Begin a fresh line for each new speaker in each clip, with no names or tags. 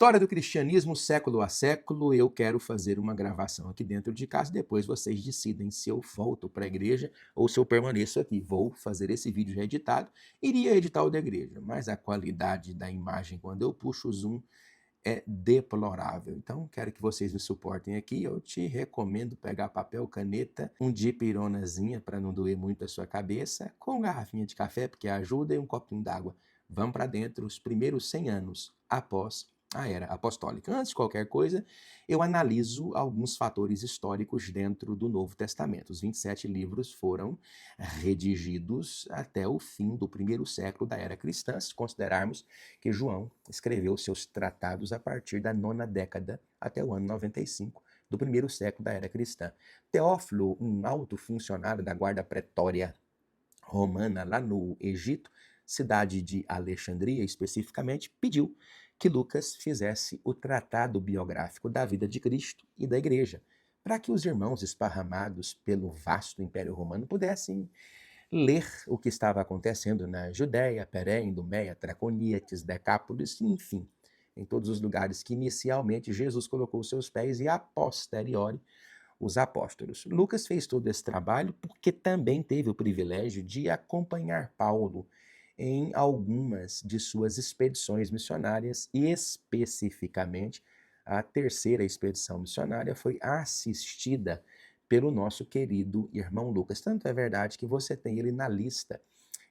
História do cristianismo, século a século. Eu quero fazer uma gravação aqui dentro de casa. Depois vocês decidem se eu volto para a igreja ou se eu permaneço aqui. Vou fazer esse vídeo já editado. Iria editar o da igreja, mas a qualidade da imagem quando eu puxo o zoom é deplorável. Então, quero que vocês me suportem aqui. Eu te recomendo pegar papel, caneta, um dipironazinha para não doer muito a sua cabeça, com garrafinha de café, porque ajuda, e um copinho d'água. Vamos para dentro, os primeiros 100 anos após a Era Apostólica. Antes de qualquer coisa, eu analiso alguns fatores históricos dentro do Novo Testamento. Os 27 livros foram redigidos até o fim do primeiro século da Era Cristã, se considerarmos que João escreveu seus tratados a partir da nona década até o ano 95 do primeiro século da Era Cristã. Teófilo, um alto funcionário da guarda pretória romana lá no Egito, cidade de Alexandria especificamente, pediu que Lucas fizesse o tratado biográfico da vida de Cristo e da igreja, para que os irmãos esparramados pelo vasto Império Romano pudessem ler o que estava acontecendo na Judéia, Pérea, Idumeia, Traconíates, Decápolis, enfim, em todos os lugares que inicialmente Jesus colocou seus pés e a posteriori os apóstolos. Lucas fez todo esse trabalho porque também teve o privilégio de acompanhar Paulo em algumas de suas expedições missionárias, e especificamente a terceira expedição missionária foi assistida pelo nosso querido irmão Lucas. Tanto é verdade que você tem ele na lista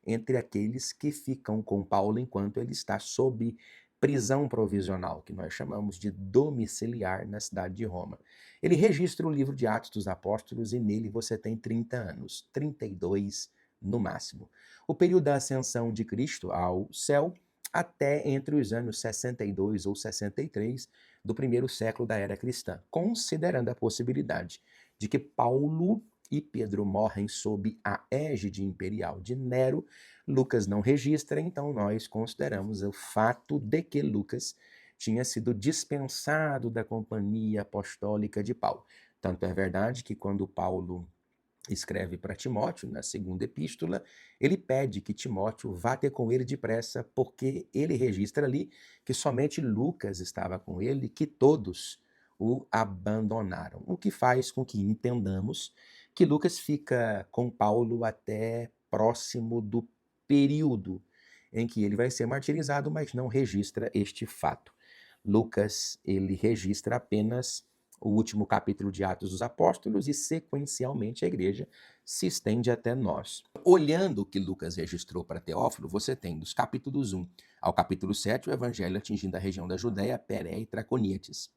entre aqueles que ficam com Paulo enquanto ele está sob prisão provisional, que nós chamamos de domiciliar na cidade de Roma. Ele registra o livro de Atos dos Apóstolos e nele você tem 30 anos, 32 no máximo. O período da ascensão de Cristo ao céu até entre os anos 62 ou 63 do primeiro século da era cristã, considerando a possibilidade de que Paulo e Pedro morrem sob a égide imperial de Nero. Lucas não registra, então nós consideramos o fato de que Lucas tinha sido dispensado da companhia apostólica de Paulo. Tanto é verdade que quando Paulo escreve para Timóteo, na segunda epístola, ele pede que Timóteo vá ter com ele depressa, porque ele registra ali que somente Lucas estava com ele, que todos o abandonaram. O que faz com que entendamos que Lucas fica com Paulo até próximo do período em que ele vai ser martirizado, mas não registra este fato. Lucas, ele registra apenas o último capítulo de Atos dos Apóstolos e, sequencialmente, a igreja se estende até nós. Olhando o que Lucas registrou para Teófilo, você tem dos capítulos 1 ao capítulo 7 o evangelho atingindo a região da Judéia, Pérea e Traconíates.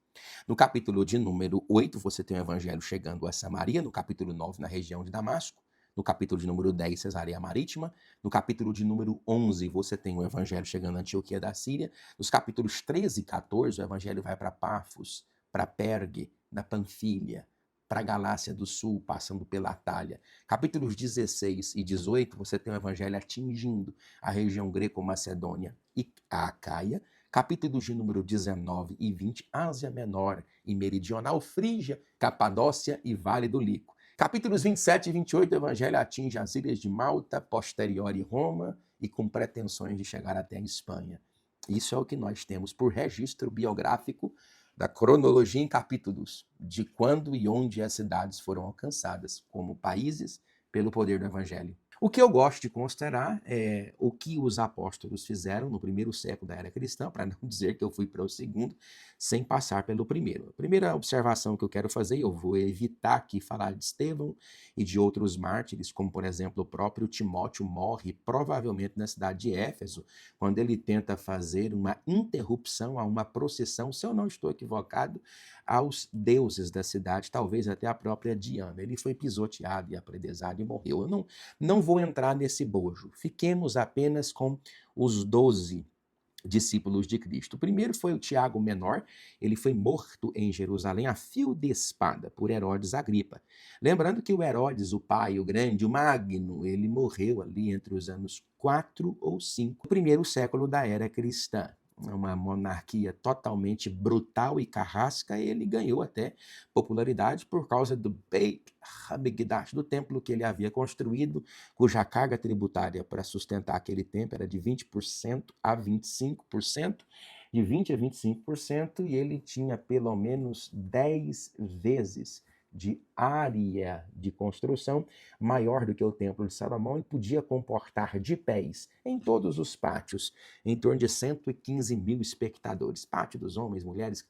No capítulo de número 8, você tem o evangelho chegando a Samaria, no capítulo 9, na região de Damasco, no capítulo de número 10, Cesareia Marítima, no capítulo de número 11, você tem o evangelho chegando a Antioquia da Síria, nos capítulos 13 e 14, o evangelho vai para Pafos, para Pergue, na Panfilha, para a Galácia do Sul, passando pela Atália. Capítulos 16 e 18, você tem o evangelho atingindo a região greco-macedônia e a Acaia. Capítulos de número 19 e 20, Ásia Menor e Meridional, Frígia, Capadócia e Vale do Lico. Capítulos 27 e 28, o evangelho atinge as ilhas de Malta, posteriori Roma e com pretensões de chegar até a Espanha. Isso é o que nós temos por registro biográfico da cronologia em capítulos de quando e onde as cidades foram alcançadas como países pelo poder do evangelho. O que eu gosto de considerar é o que os apóstolos fizeram no primeiro século da era cristã, para não dizer que eu fui para o segundo, sem passar pelo primeiro. A primeira observação que eu quero fazer, eu vou evitar aqui falar de Estevão e de outros mártires, como por exemplo o próprio Timóteo morre provavelmente na cidade de Éfeso, quando ele tenta fazer uma interrupção a uma procissão, se eu não estou equivocado, aos deuses da cidade, talvez até a própria Diana. Ele foi pisoteado e apredesado e morreu. Eu não vou entrar nesse bojo. Fiquemos apenas com os 12 discípulos de Cristo. O primeiro foi o Tiago Menor, ele foi morto em Jerusalém a fio de espada por Herodes Agripa. Lembrando que o Herodes, o pai, o grande, o magno, ele morreu ali entre os anos 4 ou 5 do primeiro século da era cristã. Uma monarquia totalmente brutal e carrasca, ele ganhou até popularidade por causa do Beit HaMikdash, do templo que ele havia construído, cuja carga tributária para sustentar aquele templo era de 20% a 25%, de 20 a 25%, e ele tinha pelo menos 10 vezes de área de construção maior do que o Templo de Salomão e podia comportar de pés em todos os pátios em torno de 115 mil espectadores, pátio dos homens, mulheres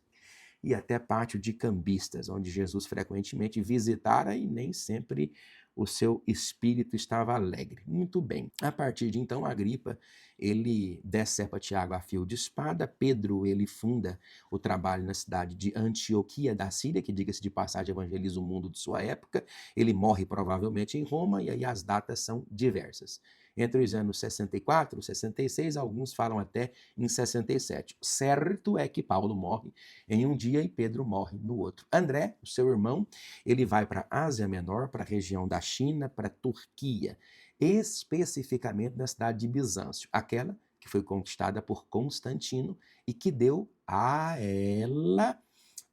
e até pátio de cambistas, onde Jesus frequentemente visitara e nem sempre o seu espírito estava alegre. Muito bem. A partir de então, Agripa, ele decepa Tiago a fio de espada. Pedro, ele funda o trabalho na cidade de Antioquia da Síria, que, diga-se de passagem, evangeliza o mundo de sua época. Ele morre provavelmente em Roma, e aí as datas são diversas. Entre os anos 64 e 66, alguns falam até em 67. Certo é que Paulo morre em um dia e Pedro morre no outro. André, o seu irmão, ele vai para a Ásia Menor, para a região da China, para a Turquia, especificamente na cidade de Bizâncio, aquela que foi conquistada por Constantino e que deu a ela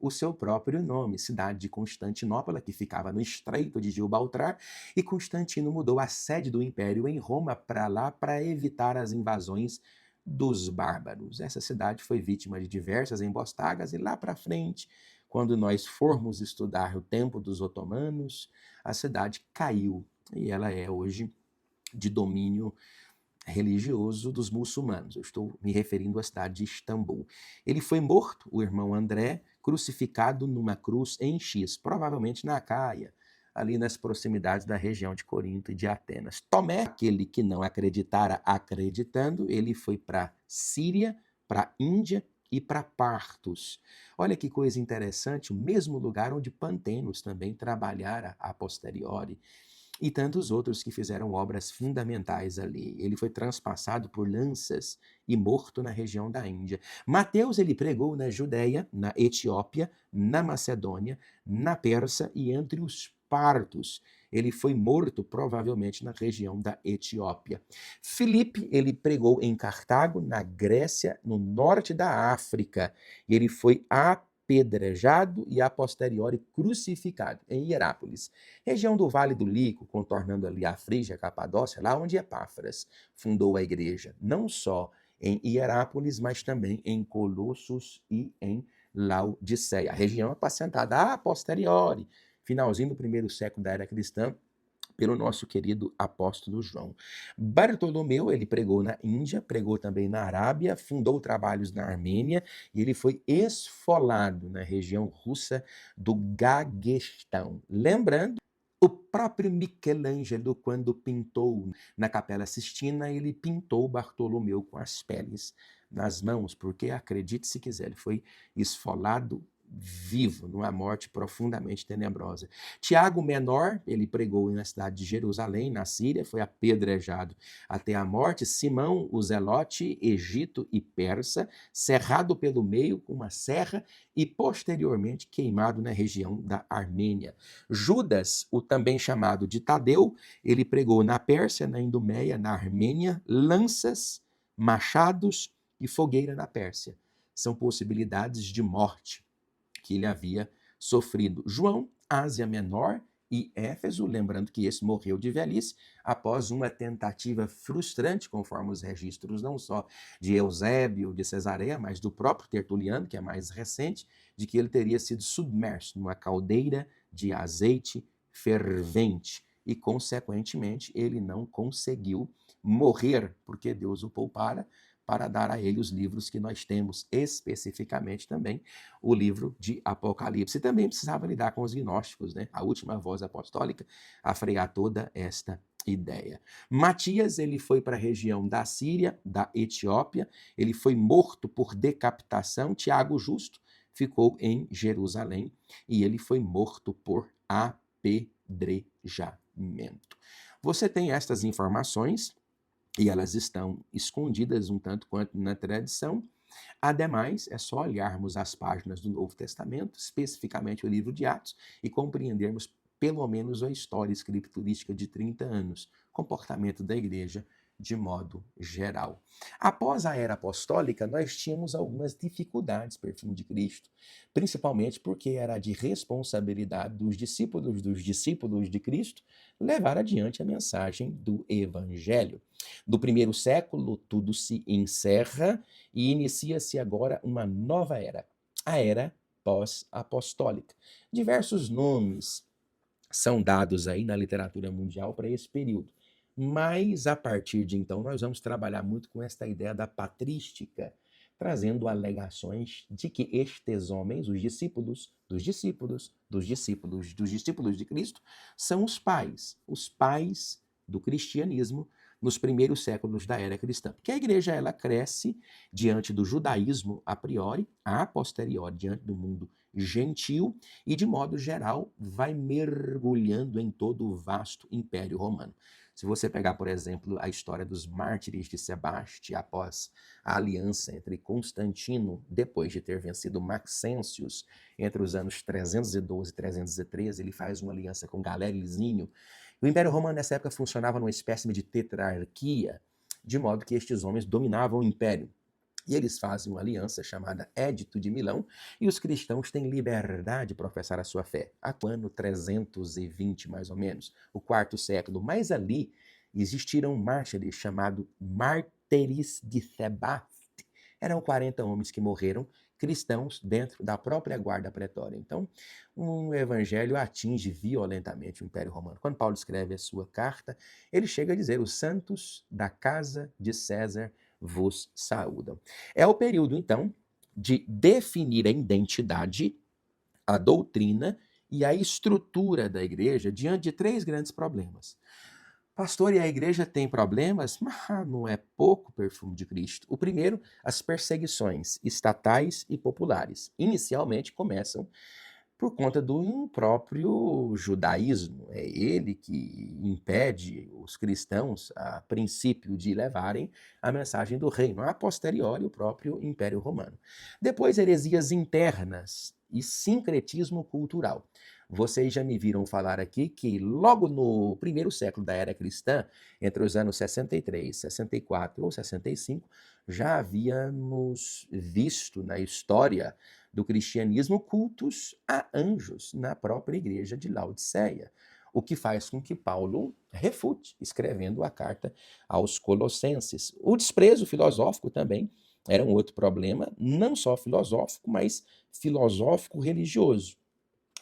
o seu próprio nome, cidade de Constantinopla, que ficava no Estreito de Gibraltar, e Constantino mudou a sede do império em Roma para lá para evitar as invasões dos bárbaros. Essa cidade foi vítima de diversas emboscadas e lá para frente, quando nós formos estudar o tempo dos otomanos, a cidade caiu e ela é hoje de domínio religioso dos muçulmanos. Eu estou me referindo à cidade de Istambul. Ele foi morto, o irmão André, crucificado numa cruz em X, provavelmente na Acaia, ali nas proximidades da região de Corinto e de Atenas. Tomé, aquele que não acreditara acreditando, ele foi para Síria, para Índia e para Partos. Olha que coisa interessante, o mesmo lugar onde Pantenos também trabalhara a posteriori, e tantos outros que fizeram obras fundamentais ali. Ele foi transpassado por lanças e morto na região da Índia. Mateus, ele pregou na Judéia, na Etiópia, na Macedônia, na Pérsia e entre os partos. Ele foi morto provavelmente na região da Etiópia. Filipe, ele pregou em Cartago, na Grécia, no norte da África. E ele foi apedrejado e a posteriori crucificado em Hierápolis, região do Vale do Lico, contornando ali a Frígia, a Capadócia, lá onde Epáfras fundou a igreja, não só em Hierápolis, mas também em Colossos e em Laodiceia. A região apacentada a posteriori, finalzinho do primeiro século da era cristã, pelo nosso querido apóstolo João. Bartolomeu, ele pregou na Índia, pregou também na Arábia, fundou trabalhos na Armênia e ele foi esfolado na região russa do Daguestão. Lembrando, o próprio Michelangelo, quando pintou na Capela Sistina, ele pintou Bartolomeu com as peles nas mãos, porque, acredite se quiser, ele foi esfolado vivo, numa morte profundamente tenebrosa. Tiago Menor, ele pregou na cidade de Jerusalém, na Síria, foi apedrejado até a morte. Simão, o Zelote, Egito e Persa, cerrado pelo meio com uma serra e posteriormente queimado na região da Armênia. Judas, o também chamado de Tadeu, ele pregou na Pérsia, na Idumeia, na Armênia, lanças, machados e fogueira na Pérsia. São possibilidades de morte que ele havia sofrido. João, Ásia Menor e Éfeso, lembrando que esse morreu de velhice após uma tentativa frustrante, conforme os registros não só de Eusébio, de Cesareia, mas do próprio Tertuliano, que é mais recente, de que ele teria sido submerso numa caldeira de azeite fervente e, consequentemente, ele não conseguiu morrer, porque Deus o poupara para dar a ele os livros que nós temos, especificamente também o livro de Apocalipse. E também precisava lidar com os gnósticos, né? A última voz apostólica, a frear toda esta ideia. Matias, ele foi para a região da Síria, da Etiópia, ele foi morto por decapitação. Tiago Justo ficou em Jerusalém e ele foi morto por apedrejamento. Você tem estas informações e elas estão escondidas um tanto quanto na tradição. Ademais, é só olharmos as páginas do Novo Testamento, especificamente o livro de Atos, e compreendermos pelo menos a história escriturística de 30 anos, comportamento da igreja de modo geral. Após a era apostólica, nós tínhamos algumas dificuldades, perfume de Cristo, principalmente porque era de responsabilidade dos discípulos de Cristo levar adiante a mensagem do Evangelho. Do primeiro século, tudo se encerra e inicia-se agora uma nova era, a era pós-apostólica. Diversos nomes são dados aí na literatura mundial para esse período. Mas, a partir de então, nós vamos trabalhar muito com esta ideia da patrística, trazendo alegações de que estes homens, os discípulos dos discípulos, dos discípulos, dos discípulos de Cristo, são os pais do cristianismo nos primeiros séculos da era cristã. Porque a igreja ela cresce diante do judaísmo a priori, a posteriori, diante do mundo gentil, e, de modo geral, vai mergulhando em todo o vasto Império Romano. Se você pegar, por exemplo, a história dos mártires de Sebaste, após a aliança entre Constantino, depois de ter vencido Maxêncios, entre os anos 312 e 313, ele faz uma aliança com Galera e Lisinio. O Império Romano, nessa época, funcionava numa espécie de tetrarquia, de modo que estes homens dominavam o império. E eles fazem uma aliança chamada Édito de Milão, e os cristãos têm liberdade de professar a sua fé. Até o ano 320, mais ou menos, o quarto século. Mas ali existiram mártires chamados Mártires de Sebaste. Eram 40 homens que morreram, cristãos, dentro da própria guarda pretória. Então, o evangelho atinge violentamente o Império Romano. Quando Paulo escreve a sua carta, ele chega a dizer: os santos da casa de César vos saúdam. É o período, então, de definir a identidade, a doutrina e a estrutura da igreja diante de três grandes problemas. Pastor, e a igreja tem problemas? Não é pouco, perfume de Cristo. O primeiro, as perseguições estatais e populares. Inicialmente começam por conta do próprio judaísmo. É ele que impede os cristãos, a princípio, de levarem a mensagem do reino. A posteriori, o próprio Império Romano. Depois, heresias internas e sincretismo cultural. Vocês já me viram falar aqui que logo no primeiro século da era cristã, entre os anos 63, 64 ou 65, já havíamos visto na história do cristianismo cultos a anjos na própria igreja de Laodiceia, o que faz com que Paulo refute, escrevendo a carta aos Colossenses. O desprezo filosófico também era um outro problema, não só filosófico, mas filosófico-religioso.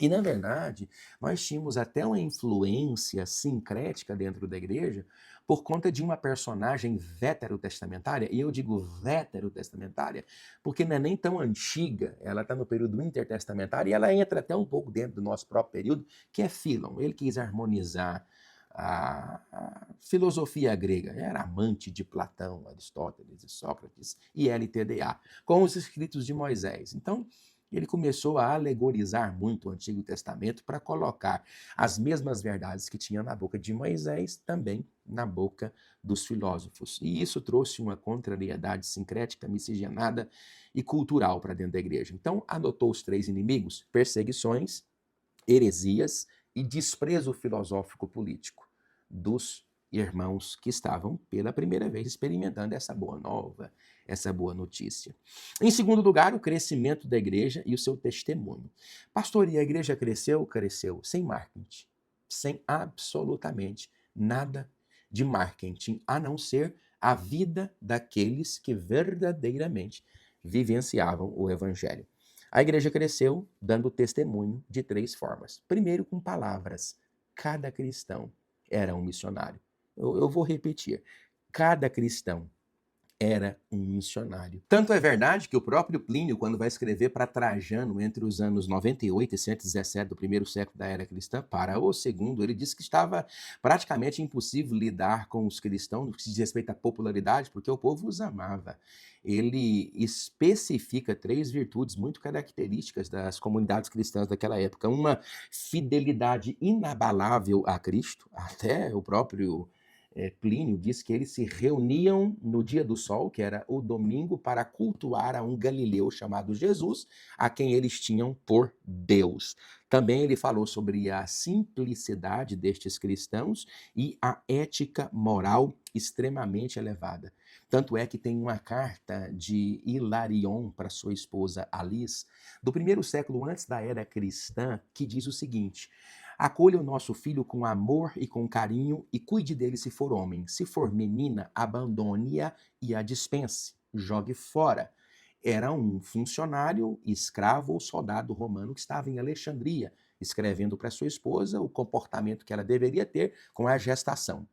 E, na verdade, nós tínhamos até uma influência sincrética dentro da igreja por conta de uma personagem veterotestamentária, e eu digo veterotestamentária porque não é nem tão antiga, ela está no período intertestamentário, e ela entra até um pouco dentro do nosso próprio período, que é Fílon. Ele quis harmonizar a filosofia grega, era amante de Platão, Aristóteles e Sócrates e LTDA, com os escritos de Moisés. Então, ele começou a alegorizar muito o Antigo Testamento para colocar as mesmas verdades que tinha na boca de Moisés também na boca dos filósofos. E isso trouxe uma contrariedade sincrética, miscigenada e cultural para dentro da igreja. Então, adotou os três inimigos: perseguições, heresias e desprezo filosófico-político dos irmãos que estavam pela primeira vez experimentando essa boa nova, essa boa notícia. Em segundo lugar, o crescimento da igreja e o seu testemunho. Pastor, e a igreja cresceu? Cresceu sem marketing, sem absolutamente nada de marketing, a não ser a vida daqueles que verdadeiramente vivenciavam o evangelho. A igreja cresceu dando testemunho de três formas. Primeiro, com palavras. Cada cristão era um missionário. Eu vou repetir. Cada cristão era um missionário. Tanto é verdade que o próprio Plínio, quando vai escrever para Trajano entre os anos 98 e 117 do primeiro século da era cristã, para o segundo, ele disse que estava praticamente impossível lidar com os cristãos no que se diz respeito à popularidade, porque o povo os amava. Ele especifica três virtudes muito características das comunidades cristãs daquela época. Uma fidelidade inabalável a Cristo, até o próprio Plínio diz que eles se reuniam no dia do sol, que era o domingo, para cultuar a um galileu chamado Jesus, a quem eles tinham por Deus. Também ele falou sobre a simplicidade destes cristãos e a ética moral extremamente elevada. Tanto é que tem uma carta de Hilarion para sua esposa Alice, do primeiro século antes da era cristã, que diz o seguinte: acolha o nosso filho com amor e com carinho e cuide dele se for homem. Se for menina, abandone-a e a dispense, jogue fora. Era um funcionário, escravo ou soldado romano que estava em Alexandria, escrevendo para sua esposa o comportamento que ela deveria ter com a gestação.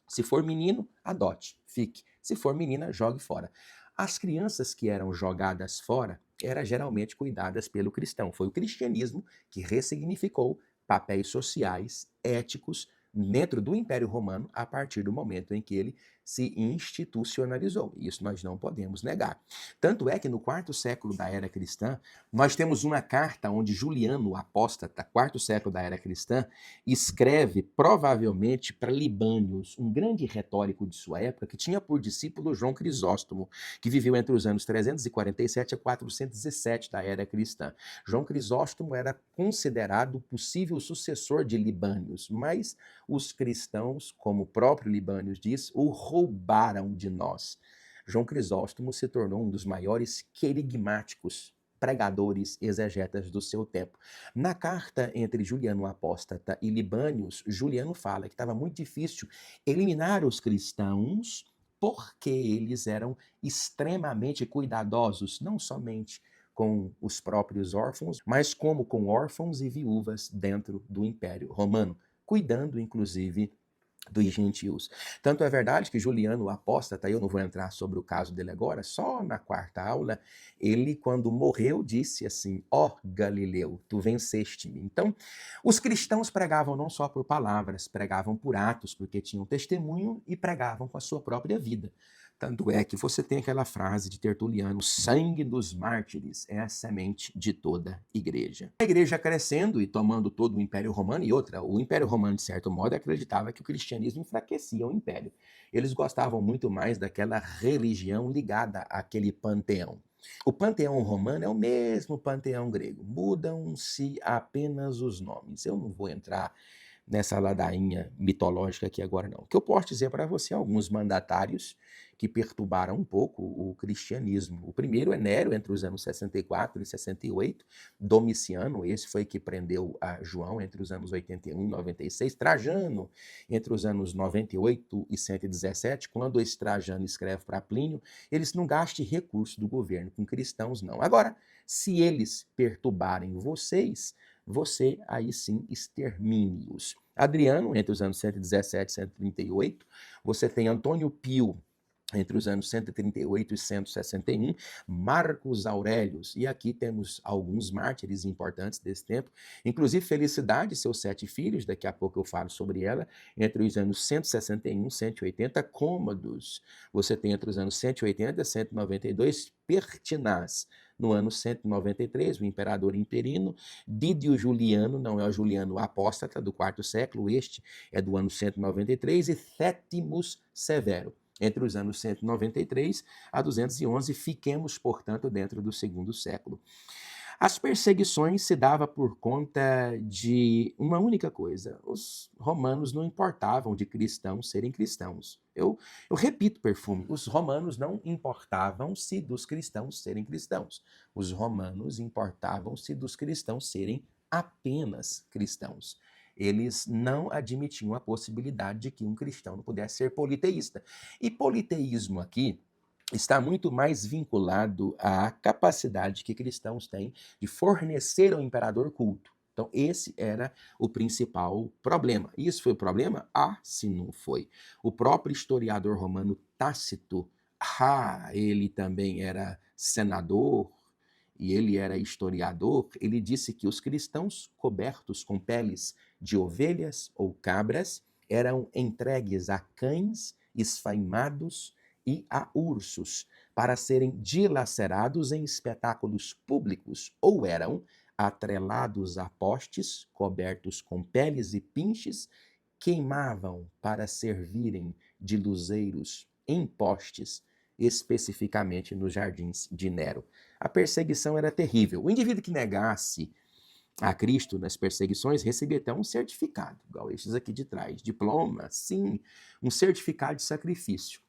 Se for menino, adote, fique. Se for menina, jogue fora. As crianças que eram jogadas fora eram geralmente cuidadas pelo cristão. Foi o cristianismo que ressignificou papéis sociais, éticos, dentro do Império Romano, a partir do momento em que ele se institucionalizou. Isso nós não podemos negar. Tanto é que no quarto século da era cristã, nós temos uma carta onde Juliano, o apóstata, quarto século da era cristã, escreve provavelmente para Libânios, um grande retórico de sua época, que tinha por discípulo João Crisóstomo, que viveu entre os anos 347 a 417 da era cristã. João Crisóstomo era considerado o possível sucessor de Libânios, mas os cristãos, como o próprio Libânios diz, o roubaram de nós. João Crisóstomo se tornou um dos maiores querigmáticos pregadores exegetas do seu tempo. Na carta entre Juliano o Apóstata e Libânios, Juliano fala que estava muito difícil eliminar os cristãos porque eles eram extremamente cuidadosos, não somente com os próprios órfãos, mas como com órfãos e viúvas dentro do Império Romano, cuidando inclusive dos gentios. Tanto é verdade que Juliano, o apóstata, eu não vou entrar sobre o caso dele agora, só na quarta aula, ele, quando morreu, disse assim: ó Galileu, tu venceste-me. Então, os cristãos pregavam não só por palavras, pregavam por atos, porque tinham testemunho e pregavam com a sua própria vida. Tanto é que você tem aquela frase de Tertuliano: o sangue dos mártires é a semente de toda igreja. A igreja crescendo e tomando todo o Império Romano, e outra, o Império Romano, de certo modo, acreditava que o cristianismo enfraquecia o Império. Eles gostavam muito mais daquela religião ligada àquele panteão. O panteão romano é o mesmo panteão grego, mudam-se apenas os nomes. Eu não vou entrar nessa ladainha mitológica aqui agora, não. O que eu posso dizer para você, alguns mandatários que perturbaram um pouco o cristianismo. O primeiro é Nero, entre os anos 64 e 68, Domiciano, esse foi que prendeu a João entre os anos 81 e 96, Trajano, entre os anos 98 e 117, quando esse Trajano escreve para Plínio, eles não gastem recursos do governo com cristãos, não. Agora, se eles perturbarem vocês, você aí sim extermine-os. Adriano, entre os anos 117 e 138, você tem Antônio Pio, entre os anos 138 e 161, Marcos Aurelius, e aqui temos alguns mártires importantes desse tempo, inclusive Felicidade, seus 7 filhos, daqui a pouco eu falo sobre ela, entre os anos 161 e 180, Cômodos, você tem entre os anos 180 e 192, Pertinaz, no ano 193, o imperador interino, Didio Juliano, não é o Juliano apóstata do quarto século, este é do ano 193, e Sétimos Severo, entre os anos 193 a 211, fiquemos, portanto, dentro do segundo século. As perseguições se davam por conta de uma única coisa: os romanos não importavam de cristãos serem cristãos. Eu repito, perfume, os romanos não importavam-se dos cristãos serem cristãos. Os romanos importavam-se dos cristãos serem apenas cristãos. Eles não admitiam a possibilidade de que um cristão não pudesse ser politeísta. E politeísmo aqui está muito mais vinculado à capacidade que cristãos têm de fornecer ao imperador culto. Então, esse era o principal problema. Isso foi o problema? Ah, se não foi. O próprio historiador romano Tácito, ele também era senador e ele era historiador, ele disse que os cristãos cobertos com peles de ovelhas ou cabras eram entregues a cães esfaimados e a ursos, para serem dilacerados em espetáculos públicos, ou eram atrelados a postes cobertos com peles e pinches, queimavam para servirem de luzeiros em postes, especificamente nos jardins de Nero. A perseguição era terrível. O indivíduo que negasse a Cristo nas perseguições recebia até um certificado, igual estes aqui de trás. Diploma, sim, um certificado de sacrifício.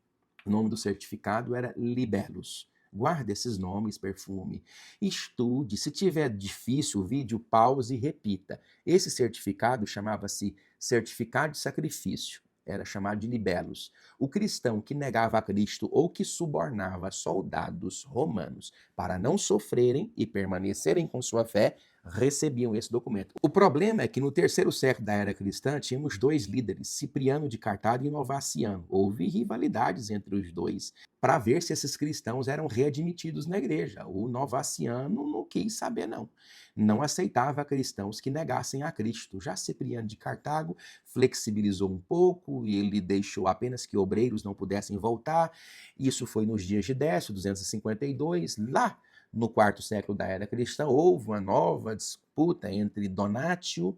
O nome do certificado era libellus. Guarde esses nomes, perfume. Estude. Se tiver difícil o vídeo, pause e repita. Esse certificado chamava-se certificado de sacrifício. Era chamado de libellus. O cristão que negava a Cristo ou que subornava soldados romanos para não sofrerem e permanecerem com sua fé, recebiam esse documento. O problema é que no terceiro século da era cristã tínhamos dois líderes, Cipriano de Cartago e Novaciano. Houve rivalidades entre os dois para ver se esses cristãos eram readmitidos na igreja. O Novaciano não quis saber, não. Não aceitava cristãos que negassem a Cristo. Já Cipriano de Cartago flexibilizou um pouco e ele deixou apenas que obreiros não pudessem voltar. Isso foi nos dias de Décio, 252, lá no quarto século da era cristã, houve uma nova disputa entre Donátio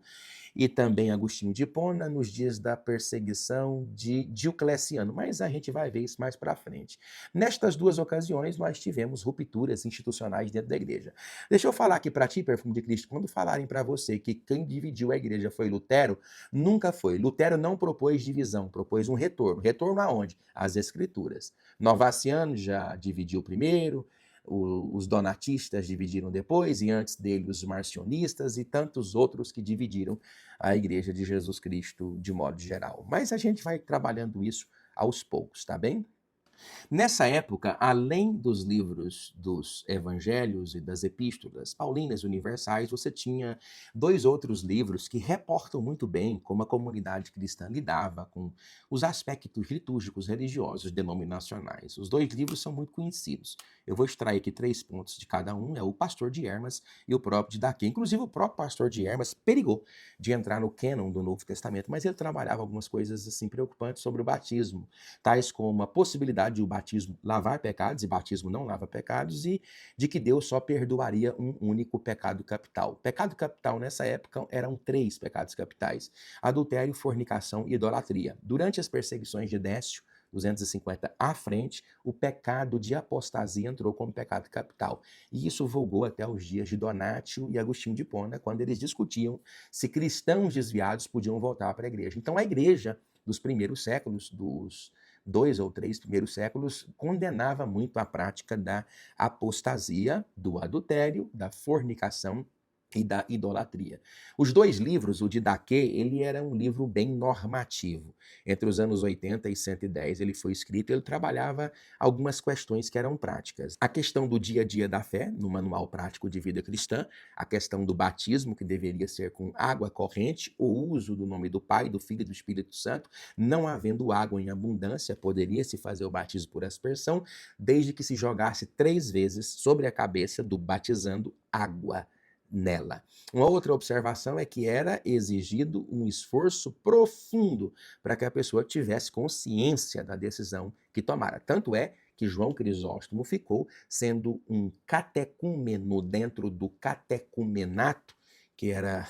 e também Agostinho de Hipona nos dias da perseguição de Diocleciano, mas a gente vai ver isso mais para frente. Nestas duas ocasiões, nós tivemos rupturas institucionais dentro da igreja. Deixa eu falar aqui para ti, perfume de Cristo, quando falarem para você que quem dividiu a igreja foi Lutero, nunca foi. Lutero não propôs divisão, propôs um retorno. Retorno aonde? Às Escrituras. Novaciano já dividiu primeiro, os donatistas dividiram depois, e antes dele os marcionistas e tantos outros que dividiram a Igreja de Jesus Cristo de modo geral. Mas a gente vai trabalhando isso aos poucos, tá bem? Nessa época, além dos livros dos evangelhos e das epístolas paulinas universais, você tinha dois outros livros que reportam muito bem como a comunidade cristã lidava com os aspectos litúrgicos religiosos denominacionais. Os dois livros são muito conhecidos. Eu vou extrair aqui 3 pontos de cada um, é o Pastor de Hermas e o próprio Didaquê. Inclusive, o próprio Pastor de Hermas perigou de entrar no cânon do Novo Testamento, mas ele trabalhava algumas coisas assim preocupantes sobre o batismo, tais como a possibilidade de o batismo lavar pecados, e batismo não lava pecados, e de que Deus só perdoaria um único pecado capital. Pecado capital nessa época eram 3 pecados capitais: adultério, fornicação e idolatria. Durante as perseguições de Décio, 250 à frente, o pecado de apostasia entrou como pecado capital. E isso vogou até os dias de Donátio e Agostinho de Hipona, quando eles discutiam se cristãos desviados podiam voltar para a igreja. Então a igreja dos primeiros séculos, dos 2 ou 3 primeiros séculos, condenava muito a prática da apostasia, do adultério, da fornicação e da idolatria. Os dois livros, o Didaquê, ele era um livro bem normativo. Entre os anos 80 e 110 ele foi escrito e ele trabalhava algumas questões que eram práticas. A questão do dia a dia da fé, no Manual Prático de Vida Cristã, a questão do batismo, que deveria ser com água corrente, o uso do nome do Pai, do Filho e do Espírito Santo, não havendo água em abundância, poderia-se fazer o batismo por aspersão, desde que se jogasse 3 vezes sobre a cabeça do batizando água nela. Uma outra observação é que era exigido um esforço profundo para que a pessoa tivesse consciência da decisão que tomara. Tanto é que João Crisóstomo ficou sendo um catecúmeno dentro do catecumenato, que era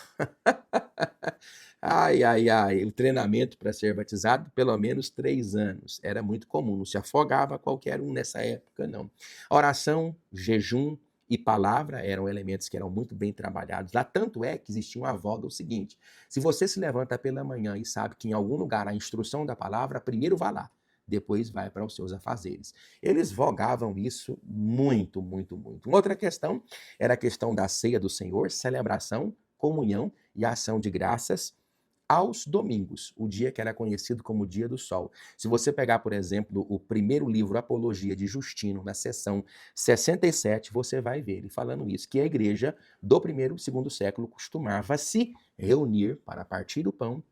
o treinamento para ser batizado, pelo menos 3 anos. Era muito comum, não se afogava qualquer um nessa época, não. Oração, jejum e palavra eram elementos que eram muito bem trabalhados lá. Tanto é que existia uma voga o seguinte: se você se levanta pela manhã e sabe que em algum lugar há instrução da palavra, primeiro vá lá, depois vai para os seus afazeres. Eles vogavam isso muito, muito, muito. Uma outra questão era a questão da ceia do Senhor, celebração, comunhão e ação de graças aos domingos, o dia que era conhecido como Dia do Sol. Se você pegar, por exemplo, o primeiro livro Apologia de Justino, na seção 67, você vai ver ele falando isso, que a igreja do primeiro e segundo século costumava se reunir para partir o pão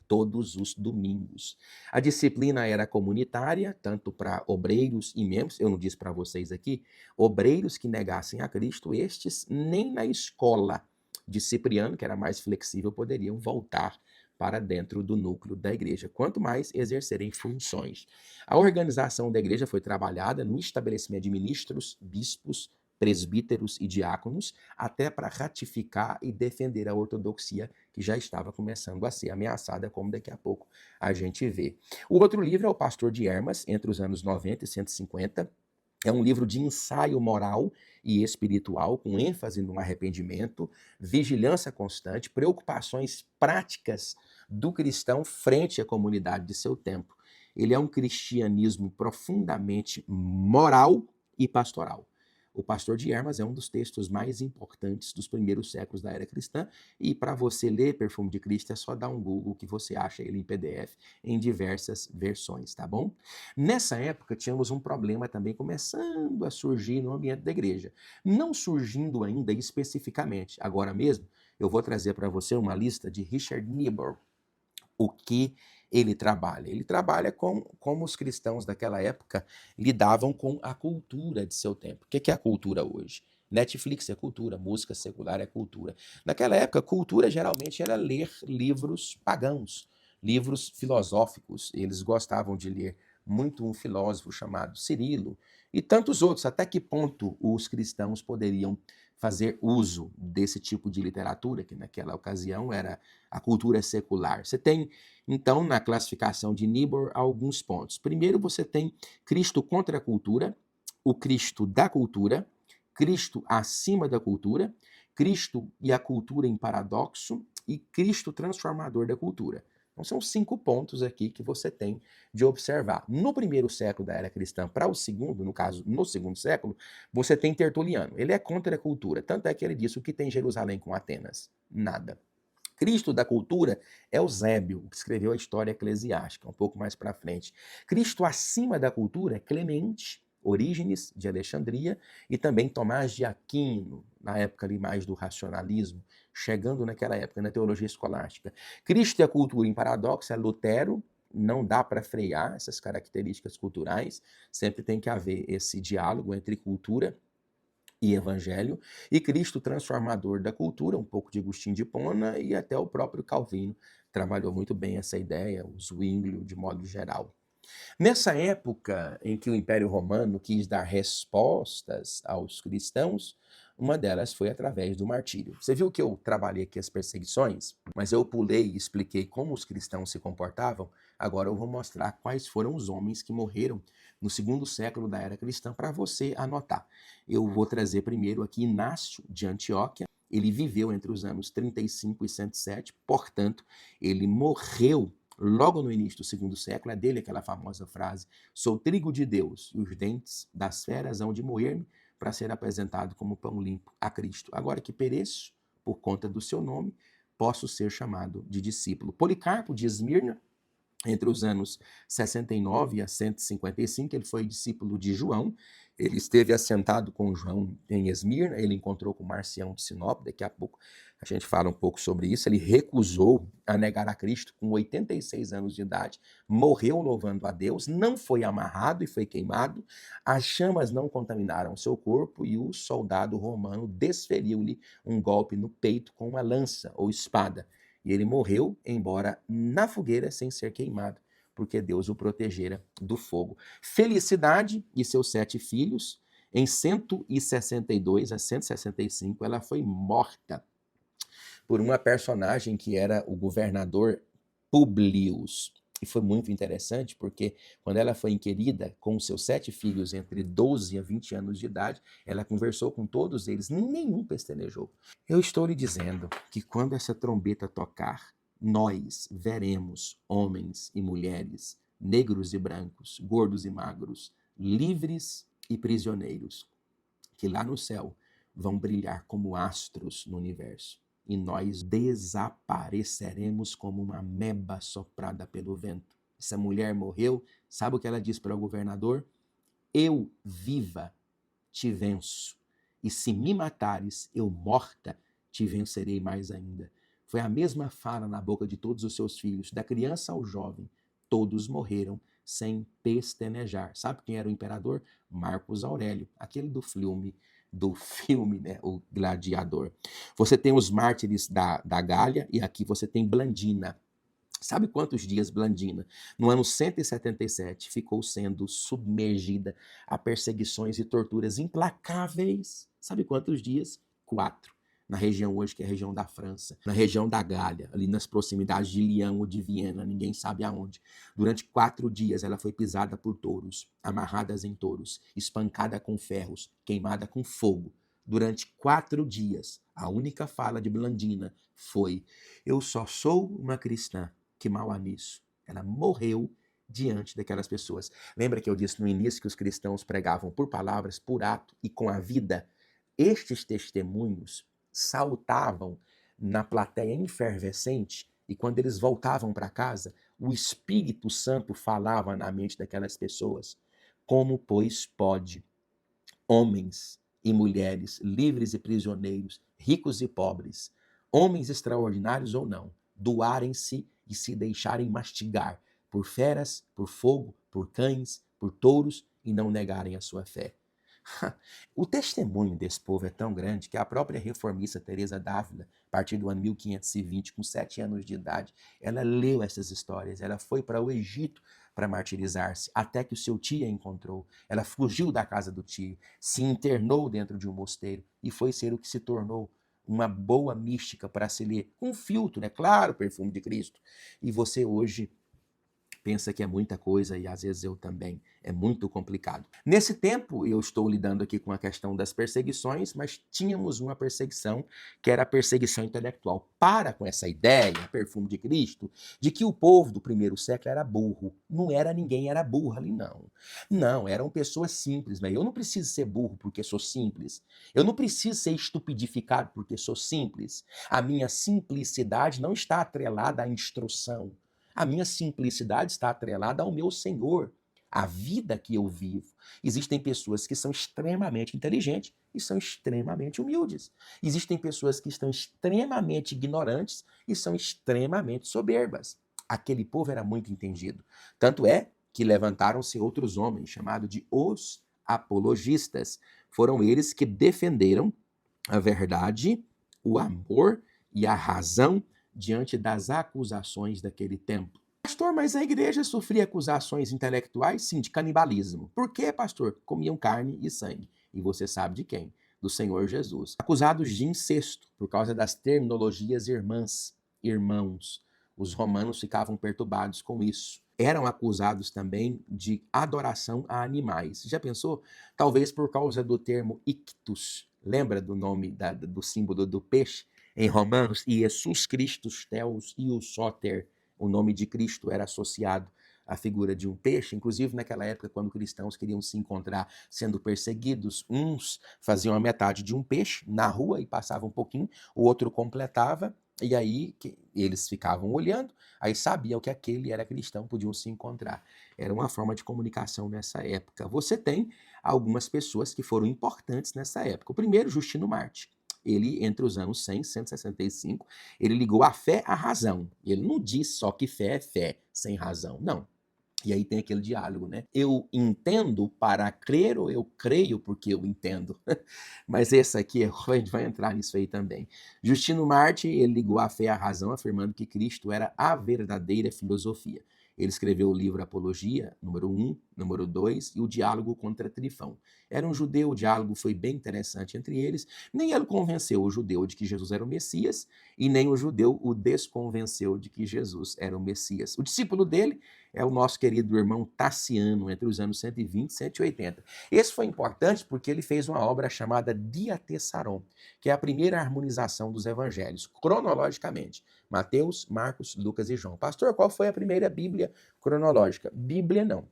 todos os domingos. A disciplina era comunitária, tanto para obreiros e membros. Eu não disse para vocês aqui, obreiros que negassem a Cristo, estes nem na escola de Cipriano, que era mais flexível, poderiam voltar para dentro do núcleo da igreja, quanto mais exercerem funções. A organização da igreja foi trabalhada no estabelecimento de ministros, bispos, presbíteros e diáconos, até para ratificar e defender a ortodoxia que já estava começando a ser ameaçada, como daqui a pouco a gente vê. O outro livro é O Pastor de Hermas, entre os anos 90 e 150. É um livro de ensaio moral e espiritual, com ênfase no arrependimento, vigilância constante, preocupações práticas do cristão frente à comunidade de seu tempo. Ele é um cristianismo profundamente moral e pastoral. O Pastor de Hermas é um dos textos mais importantes dos primeiros séculos da era cristã, e para você ler Perfume de Cristo é só dar um Google que você acha ele em PDF em diversas versões, tá bom? Nessa época tínhamos um problema também começando a surgir no ambiente da igreja. Não surgindo ainda especificamente. Agora mesmo eu vou trazer para você uma lista de Richard Niebuhr. O que ele trabalha? Ele trabalha com como os cristãos daquela época lidavam com a cultura de seu tempo. O que é a cultura hoje? Netflix é cultura, música secular é cultura. Naquela época, cultura geralmente era ler livros pagãos, livros filosóficos. Eles gostavam de ler muito um filósofo chamado Cirilo e tantos outros. Até que ponto os cristãos poderiam fazer uso desse tipo de literatura, que naquela ocasião era a cultura secular? Você tem, então, na classificação de Niebuhr, alguns pontos. Primeiro, você tem Cristo contra a cultura, o Cristo da cultura, Cristo acima da cultura, Cristo e a cultura em paradoxo e Cristo transformador da cultura. Então, são 5 pontos aqui que você tem de observar. No primeiro século da era cristã para o segundo, no caso, no segundo século, você tem Tertuliano. Ele é contra a cultura. Tanto é que ele disse: o que tem Jerusalém com Atenas? Nada. Cristo da cultura é Eusébio, que escreveu a história eclesiástica, um pouco mais para frente. Cristo acima da cultura é Clemente, Orígenes de Alexandria e também Tomás de Aquino, na época ali mais do racionalismo, chegando naquela época na teologia escolástica. Cristo e a cultura em paradoxo é Lutero. Não dá para frear essas características culturais, sempre tem que haver esse diálogo entre cultura e evangelho, e Cristo transformador da cultura, um pouco de Agostinho de Hipona, e até o próprio Calvino trabalhou muito bem essa ideia, o Zwinglio de modo geral. Nessa época em que o Império Romano quis dar respostas aos cristãos, uma delas foi através do martírio. Você viu que eu trabalhei aqui as perseguições, mas eu pulei e expliquei como os cristãos se comportavam. Agora eu vou mostrar quais foram os homens que morreram no segundo século da era cristã para você anotar. Eu vou trazer primeiro aqui Inácio de Antioquia. Ele viveu entre os anos 35 e 107, portanto, ele morreu logo no início do segundo século. É dele aquela famosa frase: sou trigo de Deus, e os dentes das feras hão de moer-me para ser apresentado como pão limpo a Cristo. Agora que pereço por conta do seu nome, posso ser chamado de discípulo. Policarpo de Esmirna, entre os anos 69 a 155, ele foi discípulo de João. Ele esteve assentado com João em Esmirna, ele encontrou com Marcião de Sinop, daqui a pouco a gente fala um pouco sobre isso. Ele recusou a negar a Cristo com 86 anos de idade, morreu louvando a Deus, não foi amarrado e foi queimado, as chamas não contaminaram seu corpo e o soldado romano desferiu-lhe um golpe no peito com uma lança ou espada. E ele morreu, embora na fogueira, sem ser queimado, porque Deus o protegera do fogo. Felicidade e seus 7 filhos, em 162 a 165, ela foi morta por uma personagem que era o governador Publius. E foi muito interessante, porque quando ela foi inquirida com seus 7 filhos entre 12 a 20 anos de idade, ela conversou com todos eles, nenhum pestanejou. Eu estou lhe dizendo que quando essa trombeta tocar, nós veremos homens e mulheres, negros e brancos, gordos e magros, livres e prisioneiros, que lá no céu vão brilhar como astros no universo. E nós desapareceremos como uma meba soprada pelo vento. Essa mulher morreu, sabe o que ela disse para o governador? Eu viva te venço, e se me matares, eu morta te vencerei mais ainda. Foi a mesma fala na boca de todos os seus filhos, da criança ao jovem. Todos morreram sem pestanejar. Sabe quem era o imperador? Marcos Aurélio, aquele do filme, né, o Gladiador. Você tem os mártires da Gália, e aqui você tem Blandina. Sabe quantos dias Blandina, no ano 177, ficou sendo submergida a perseguições e torturas implacáveis? Sabe quantos dias? 4. Na região hoje, que é a região da França, na região da Gália, ali nas proximidades de Lyon ou de Viena, ninguém sabe aonde. Durante 4 dias ela foi pisada por touros, amarradas em touros, espancada com ferros, queimada com fogo. Durante 4 dias, a única fala de Blandina foi: eu só sou uma cristã. Que mal há nisso? Ela morreu diante daquelas pessoas. Lembra que eu disse no início que os cristãos pregavam por palavras, por ato e com a vida? Estes testemunhos saltavam na plateia efervescente e quando eles voltavam para casa, o Espírito Santo falava na mente daquelas pessoas. Como, pois, pode homens e mulheres, livres e prisioneiros, ricos e pobres, homens extraordinários ou não, doarem-se e se deixarem mastigar por feras, por fogo, por cães, por touros e não negarem a sua fé? O testemunho desse povo é tão grande que a própria reformista Teresa d'Ávila, a partir do ano 1520, com 7 anos de idade, ela leu essas histórias, ela foi para o Egito para martirizar-se, até que o seu tio a encontrou. Ela fugiu da casa do tio, se internou dentro de um mosteiro e foi ser o que se tornou uma boa mística para se ler, com filtro, né? Claro, perfume de Cristo. E você hoje pensa que é muita coisa e às vezes eu também. É muito complicado. Nesse tempo, eu estou lidando aqui com a questão das perseguições, mas tínhamos uma perseguição que era a perseguição intelectual. Para com essa ideia, perfume de Cristo, de que o povo do primeiro século era burro. Não era ninguém, era burro ali, não. Não, eram pessoas simples, né? Eu não preciso ser burro porque sou simples. Eu não preciso ser estupidificado porque sou simples. A minha simplicidade não está atrelada à instrução. A minha simplicidade está atrelada ao meu Senhor, à vida que eu vivo. Existem pessoas que são extremamente inteligentes e são extremamente humildes. Existem pessoas que estão extremamente ignorantes e são extremamente soberbas. Aquele povo era muito entendido. Tanto é que levantaram-se outros homens, chamados de os apologistas. Foram eles que defenderam a verdade, o amor e a razão diante das acusações daquele tempo. Pastor, mas a igreja sofria acusações intelectuais, sim, de canibalismo. Por quê, pastor? Comiam carne e sangue. E você sabe de quem? Do Senhor Jesus. Acusados de incesto, por causa das terminologias irmãs, irmãos. Os romanos ficavam perturbados com isso. Eram acusados também de adoração a animais. Já pensou? Talvez por causa do termo ictus. Lembra do nome, do símbolo do peixe? Em Romanos, Jesus Christus Theos Iusoter, o nome de Cristo era associado à figura de um peixe. Inclusive, naquela época, quando cristãos queriam se encontrar sendo perseguidos, uns faziam a metade de um peixe na rua e passavam um pouquinho, o outro completava, e aí eles ficavam olhando, aí sabiam que aquele era cristão, podiam se encontrar. Era uma forma de comunicação nessa época. Você tem algumas pessoas que foram importantes nessa época. O primeiro, Justino Marte. Ele, entre os anos 100 e 165, ele ligou a fé à razão. Ele não diz só que fé é fé, sem razão. Não. E aí tem aquele diálogo, né? Eu entendo para crer ou eu creio porque eu entendo? Mas esse aqui, a gente vai entrar nisso aí também. Justino Marte, ele ligou a fé à razão, afirmando que Cristo era a verdadeira filosofia. Ele escreveu o livro Apologia, número 1, número 2, e o Diálogo contra Trifão. Era um judeu, o diálogo foi bem interessante entre eles. Nem ele convenceu o judeu de que Jesus era o Messias, e nem o judeu o desconvenceu de que Jesus era o Messias. O discípulo dele é o nosso querido irmão Tassiano, entre os anos 120 e 180. Esse foi importante porque ele fez uma obra chamada Diatessaron, que é a primeira harmonização dos evangelhos, cronologicamente. Mateus, Marcos, Lucas e João. Pastor, qual foi a primeira Bíblia cronológica? Bíblia não.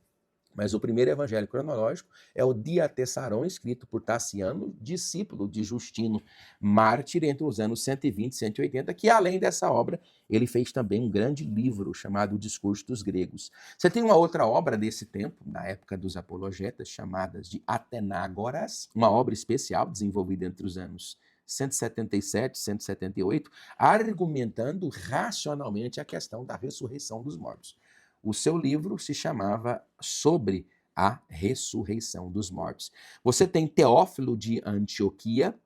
Mas o primeiro evangelho cronológico é o Diatessaron, escrito por Tassiano, discípulo de Justino Mártir, entre os anos 120 e 180, que além dessa obra, ele fez também um grande livro chamado O Discurso dos Gregos. Você tem uma outra obra desse tempo, na época dos apologetas, chamadas de Atenágoras, uma obra especial desenvolvida entre os anos 177 e 178, argumentando racionalmente a questão da ressurreição dos mortos. O seu livro se chamava Sobre a Ressurreição dos Mortos. Você tem Teófilo de Antioquia,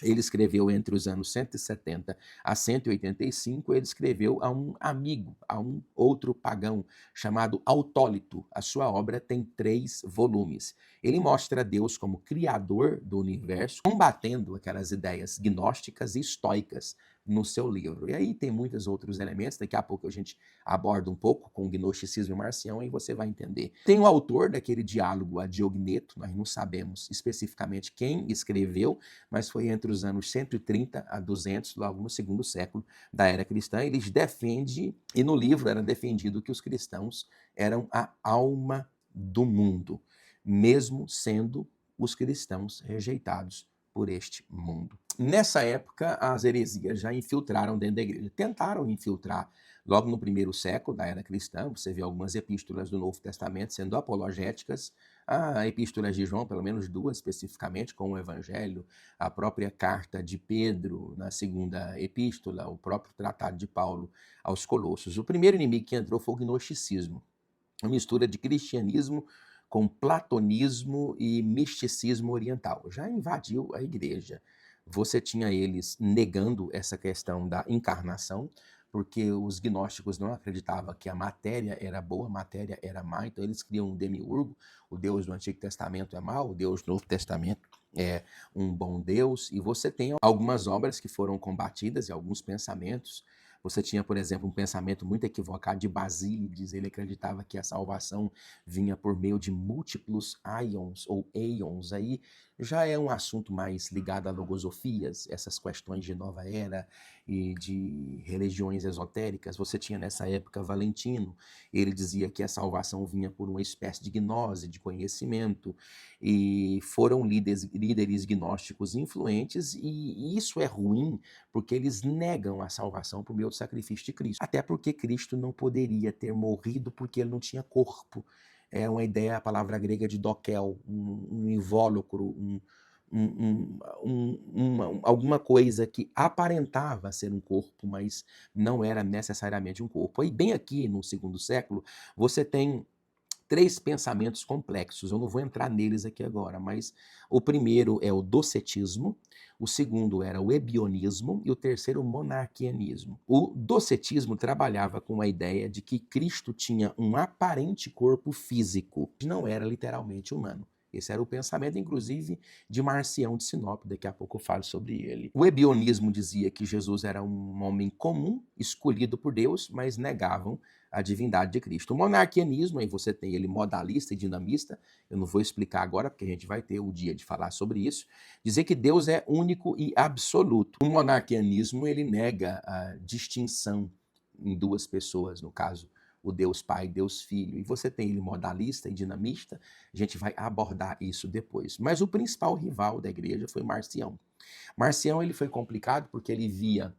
Ele escreveu entre os anos 170 a 185, ele escreveu a um amigo, a um outro pagão chamado Autólito. A sua obra tem 3 volumes. Ele mostra Deus como criador do universo, combatendo aquelas ideias gnósticas e estoicas no seu livro. E aí tem muitos outros elementos, daqui a pouco a gente aborda um pouco com o gnosticismo marcião e você vai entender. Tem o autor daquele diálogo, a Diogneto, nós não sabemos especificamente quem escreveu, mas foi entre os anos 130 a 200, logo no segundo século da era cristã. Eles defendem, e no livro era defendido que os cristãos eram a alma do mundo, mesmo sendo os cristãos rejeitados por este mundo. Nessa época, as heresias já infiltraram dentro da igreja, tentaram infiltrar logo no primeiro século da era cristã. Você vê algumas epístolas do Novo Testamento sendo apologéticas, a epístola de João, pelo menos 2 especificamente, com o Evangelho, a própria carta de Pedro na segunda epístola, o próprio tratado de Paulo aos Colossos. O primeiro inimigo que entrou foi o gnosticismo, uma mistura de cristianismo com platonismo e misticismo oriental. Já invadiu a igreja. Você tinha eles negando essa questão da encarnação, porque os gnósticos não acreditavam que a matéria era boa, a matéria era má, então eles criam um demiurgo, o Deus do Antigo Testamento é mau, o Deus do Novo Testamento é um bom Deus, e você tem algumas obras que foram combatidas e alguns pensamentos. Você tinha, por exemplo, um pensamento muito equivocado de Basílides. Ele acreditava que a salvação vinha por meio de múltiplos aions ou eions. Aí já é um assunto mais ligado a logosofias, essas questões de nova era e de religiões esotéricas. Você tinha nessa época Valentino. Ele dizia que a salvação vinha por uma espécie de gnose, de conhecimento, e foram líderes gnósticos influentes, e isso é ruim porque eles negam a salvação por meio do sacrifício de Cristo. Até porque Cristo não poderia ter morrido porque ele não tinha corpo. É uma ideia, a palavra grega de dokel, um invólucro, alguma coisa que aparentava ser um corpo, mas não era necessariamente um corpo. E bem aqui no segundo século, você tem 3 pensamentos complexos. Eu não vou entrar neles aqui agora, mas o primeiro é o docetismo, o segundo era o ebionismo e o terceiro o monarquianismo. O docetismo trabalhava com a ideia de que Cristo tinha um aparente corpo físico, que não era literalmente humano. Esse era o pensamento, inclusive, de Marcião de Sinop, daqui a pouco eu falo sobre ele. O ebionismo dizia que Jesus era um homem comum, escolhido por Deus, mas negavam a divindade de Cristo. O monarquianismo, aí você tem ele modalista e dinamista, eu não vou explicar agora, porque a gente vai ter o dia de falar sobre isso, dizer que Deus é único e absoluto. O monarquianismo, ele nega a distinção em 2 pessoas, no caso, o Deus Pai e Deus Filho. E você tem ele modalista e dinamista, a gente vai abordar isso depois. Mas o principal rival da igreja foi Marcião. Marcião, ele foi complicado porque ele via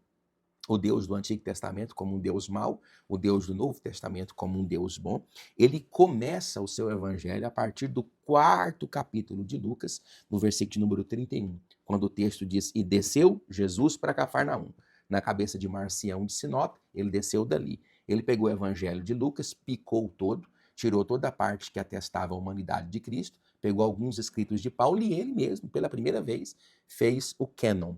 o Deus do Antigo Testamento como um Deus mau, o Deus do Novo Testamento como um Deus bom. Ele começa o seu evangelho a partir do 4º capítulo de Lucas, no versículo de número 31, quando o texto diz: "E desceu Jesus para Cafarnaum." Na cabeça de Marcião de Sinop, ele desceu dali. Ele pegou o evangelho de Lucas, picou todo, tirou toda a parte que atestava a humanidade de Cristo, pegou alguns escritos de Paulo e ele mesmo, pela primeira vez, fez o cânon,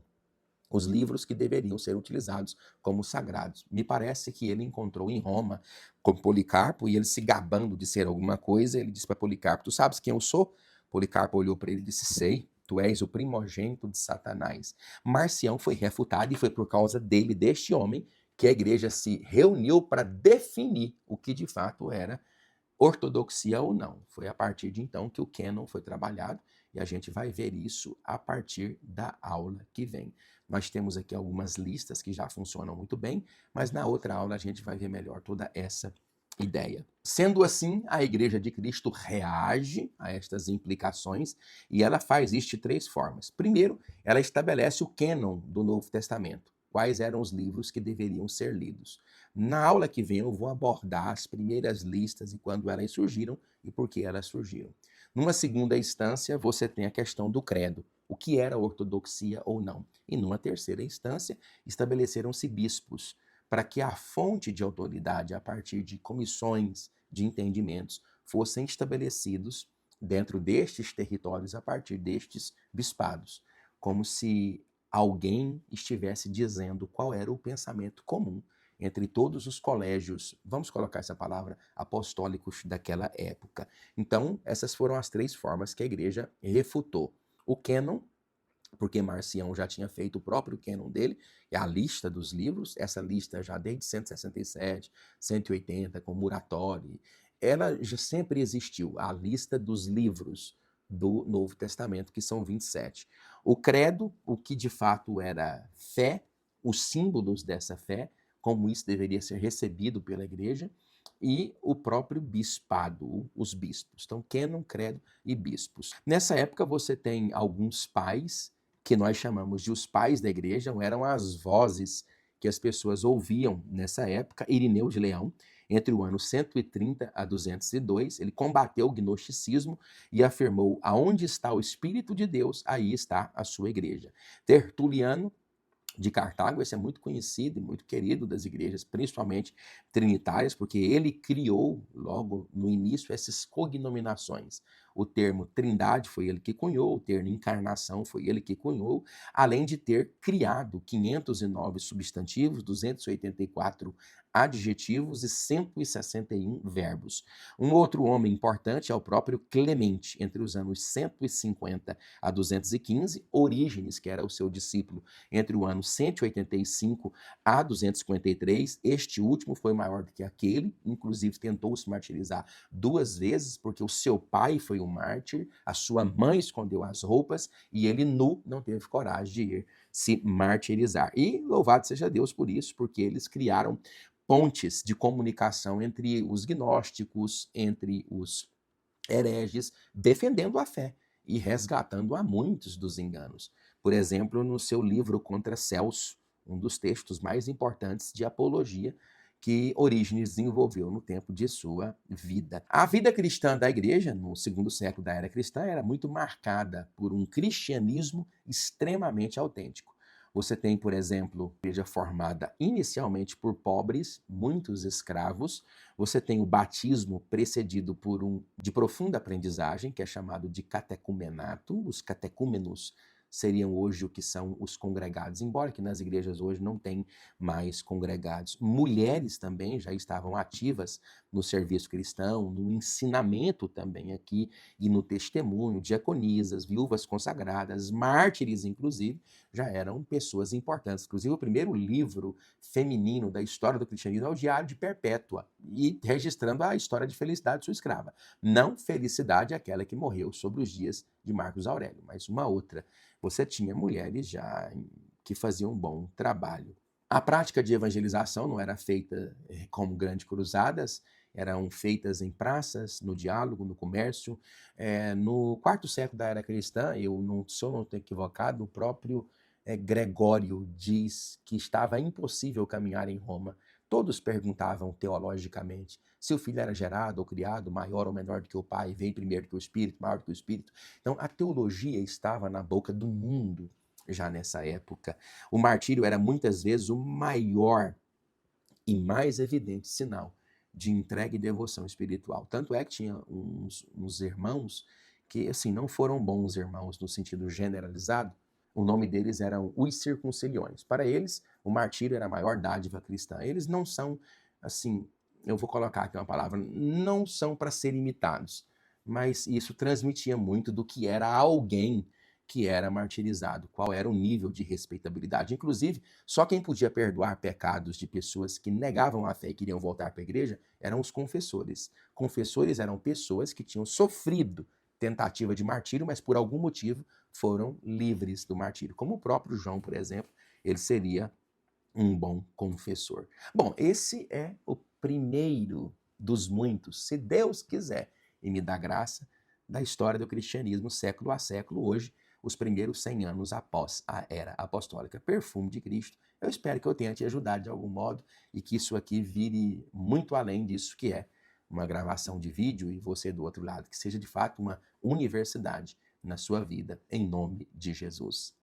os livros que deveriam ser utilizados como sagrados. Me parece que ele encontrou em Roma com Policarpo, e ele, se gabando de ser alguma coisa, ele disse para Policarpo: "Tu sabes quem eu sou?" Policarpo olhou para ele e disse: "Sei, tu és o primogênito de Satanás." Marcião foi refutado, e foi por causa dele, deste homem, que a igreja se reuniu para definir o que de fato era ortodoxia ou não. Foi a partir de então que o cânon foi trabalhado, e a gente vai ver isso a partir da aula que vem. Nós temos aqui algumas listas que já funcionam muito bem, mas na outra aula a gente vai ver melhor toda essa ideia. Sendo assim, a Igreja de Cristo reage a estas implicações, e ela faz isso de 3 formas. Primeiro, ela estabelece o cânon do Novo Testamento. Quais eram os livros que deveriam ser lidos? Na aula que vem eu vou abordar as primeiras listas e quando elas surgiram e por que elas surgiram. Numa segunda instância, você tem a questão do credo, o que era ortodoxia ou não. E numa terceira instância, estabeleceram-se bispos, para que a fonte de autoridade, a partir de comissões de entendimentos, fossem estabelecidos dentro destes territórios, a partir destes bispados, como se alguém estivesse dizendo qual era o pensamento comum entre todos os colégios, vamos colocar essa palavra, apostólicos daquela época. Então, essas foram as 3 formas que a igreja refutou. O cânon, porque Marcião já tinha feito o próprio cânon dele, é a lista dos livros, essa lista já desde 167, 180, com Muratori, ela já sempre existiu, a lista dos livros do Novo Testamento, que são 27. O credo, o que de fato era fé, os símbolos dessa fé, como isso deveria ser recebido pela igreja, e o próprio bispado, os bispos. Então, cânon, credo e bispos. Nessa época você tem alguns pais que nós chamamos de os pais da igreja, eram as vozes que as pessoas ouviam nessa época. Irineu de Leão, entre o ano 130 a 202, ele combateu o gnosticismo e afirmou: aonde está o Espírito de Deus, aí está a sua igreja. Tertuliano de Cartago, esse é muito conhecido e muito querido das igrejas, principalmente trinitárias, porque ele criou, logo no início, essas cognominações. O termo trindade foi ele que cunhou, o termo encarnação foi ele que cunhou, além de ter criado 509 substantivos, 284 adjetivos e 161 verbos. Um outro homem importante é o próprio Clemente, entre os anos 150 a 215, Orígenes, que era o seu discípulo, entre o ano 185 a 253, este último foi maior do que aquele, inclusive tentou se martirizar 2 vezes, porque o seu pai foi um mártir, a sua mãe escondeu as roupas e ele nu não teve coragem de ir se martirizar. E louvado seja Deus por isso, porque eles criaram pontes de comunicação entre os gnósticos, entre os hereges, defendendo a fé e resgatando a muitos dos enganos. Por exemplo, no seu livro Contra Celso, um dos textos mais importantes de apologia que Orígenes desenvolveu no tempo de sua vida. A vida cristã da igreja, no 2º século da era cristã, era muito marcada por um cristianismo extremamente autêntico. Você tem, por exemplo, a igreja formada inicialmente por pobres, muitos escravos. Você tem o batismo precedido por de profunda aprendizagem, que é chamado de catecumenato. Os catecúmenos seriam hoje o que são os congregados, embora que nas igrejas hoje não tem mais congregados. Mulheres também já estavam ativas no serviço cristão, no ensinamento também aqui, e no testemunho, diaconisas, viúvas consagradas, mártires, inclusive, já eram pessoas importantes. Inclusive, o primeiro livro feminino da história do cristianismo é o Diário de Perpétua, e registrando a história de Felicidade, sua escrava. Não Felicidade, aquela que morreu sobre os dias de Marcos Aurélio, mas uma outra. Você tinha mulheres já que faziam um bom trabalho. A prática de evangelização não era feita como grandes cruzadas, eram feitas em praças, no diálogo, no comércio. No 4º século da era cristã, se eu não estou equivocado, o próprio Gregório diz que estava impossível caminhar em Roma. Todos perguntavam teologicamente se o filho era gerado ou criado, maior ou menor do que o pai, veio primeiro que o Espírito, maior do que o Espírito. Então, a teologia estava na boca do mundo já nessa época. O martírio era muitas vezes o maior e mais evidente sinal de entrega e devoção espiritual. Tanto é que tinha uns irmãos que, assim, não foram bons irmãos no sentido generalizado. O nome deles eram os circunciliões. Para eles, o martírio era a maior dádiva cristã. Eles não são, assim, eu vou colocar aqui uma palavra, não são para ser imitados, mas isso transmitia muito do que era alguém que era martirizado, qual era o nível de respeitabilidade. Inclusive, só quem podia perdoar pecados de pessoas que negavam a fé e queriam voltar para a igreja eram os confessores. Confessores eram pessoas que tinham sofrido tentativa de martírio, mas por algum motivo foram livres do martírio. Como o próprio João, por exemplo, ele seria um bom confessor. Bom, esse é o primeiro dos muitos, se Deus quiser e me dá graça, da história do cristianismo século a século, hoje, os primeiros 100 anos após a era apostólica. Perfume de Cristo. Eu espero que eu tenha te ajudado de algum modo e que isso aqui vire muito além disso que é uma gravação de vídeo e você do outro lado, que seja de fato uma universidade na sua vida, em nome de Jesus.